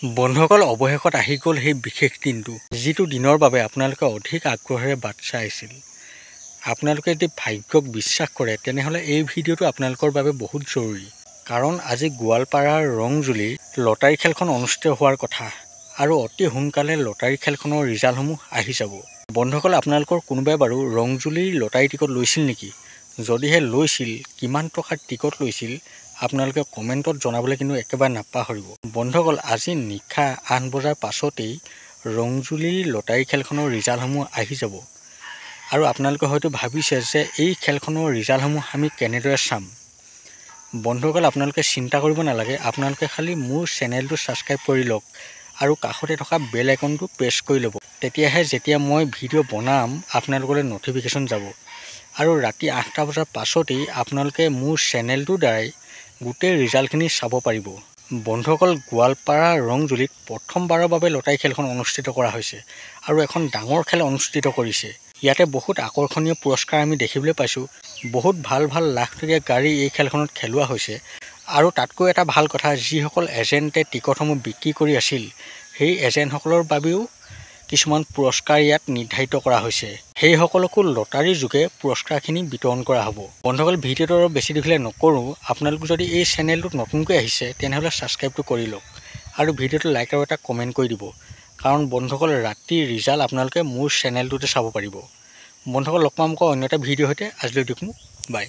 বন্ধুসকল, অৱশেষত আহি গ'ল সেই বিশেষ দিনটো, যিটো দিনৰ বাবে আপোনালোকে অধিক আগ্ৰহেৰে বাট চাই আছিল। আপোনালোকে যদি ভাগ্যক বিশ্বাস কৰে তেনেহ'লে এই ভিডিঅ'টো আপোনালোকৰ বাবে বহুত জৰুৰী। কাৰণ আজি গোৱালপাৰাৰ ৰংজুলিৰ লটাৰী খেলখন অনুষ্ঠিত হোৱাৰ কথা আৰু অতি সোনকালে লটাৰী খেলখনৰ ৰিজাল্টসমূহ আহি যাব। বন্ধুসকল, আপোনালোকৰ কোনোবাই বাৰু ৰংজুলিৰ লটাৰী টিকট লৈছিল নেকি? যদিহে লৈছিল, কিমান টকাৰ টিকট লৈছিল আপোনালোকে কমেণ্টত জনাবলৈ কিন্তু একেবাৰে নাপাহৰিব। বন্ধুসকল, আজি নিশা 8 বজাৰ পাছতেই ৰংজুলিৰ লটাৰী খেলখনৰ ৰিজাল্টসমূহ আহি যাব। আৰু আপোনালোকে হয়তো ভাবিছে যে এই খেলখনৰ ৰিজাল্টসমূহ আমি কেনেদৰে চাম। বন্ধুসকল, আপোনালোকে চিন্তা কৰিব নালাগে, আপোনালোকে খালি মোৰ চেনেলটো ছাবস্ক্ৰাইব কৰি লওক আৰু কাষতে থকা বেল আইকনটো প্ৰেছ কৰি ল'ব। তেতিয়াহে যেতিয়া মই ভিডিঅ' বনাম আপোনালোকলৈ ন'টিফিকেশ্যন যাব। আৰু ৰাতি 8টা বজাৰ পাছতেই আপোনালোকে মোৰ চেনেলটোৰ দ্বাৰাই গোটেই ৰিজাল্টখিনি চাব পাৰিব। বন্ধুসকল, গোৱালপাৰা ৰংজুলিত প্ৰথমবাৰৰ বাবে লটাৰী খেলখন অনুষ্ঠিত কৰা হৈছে আৰু এখন ডাঙৰ খেল অনুষ্ঠিত কৰিছে। ইয়াতে বহুত আকৰ্ষণীয় পুৰস্কাৰ আমি দেখিবলৈ পাইছোঁ। বহুত ভাল লাখটকীয়া গাড়ী এই খেলখনত খেলোৱা হৈছে। আৰু তাতকৈ এটা ভাল কথা, যিসকল এজেণ্টে টিকটসমূহ বিক্ৰী কৰি আছিল সেই এজেণ্টসকলৰ বাবেও কিছুমান পুৰস্কাৰ ইয়াত নিৰ্ধাৰিত কৰা হৈছে। সেইসকলকো লটাৰীৰ যোগে পুৰস্কাৰখিনি বিতৰণ কৰা হ'ব। বন্ধুসকল, ভিডিঅ'টো আৰু বেছি দীঘলীয়া নকৰোঁ। আপোনালোক যদি এই চেনেলটোত নতুনকৈ আহিছে তেনেহ'লে ছাবস্ক্ৰাইবটো কৰি লওক আৰু ভিডিঅ'টো লাইক আৰু এটা কমেণ্ট কৰি দিব। কাৰণ বন্ধুসকল, ৰাতিৰ ৰিজাল্ট আপোনালোকে মোৰ চেনেলটোতে চাব পাৰিব। বন্ধুসকল, লগ পাম আকৌ অন্য এটা ভিডিঅ'ৰ সৈতে। আজিলৈ দেখোঁ, বাই।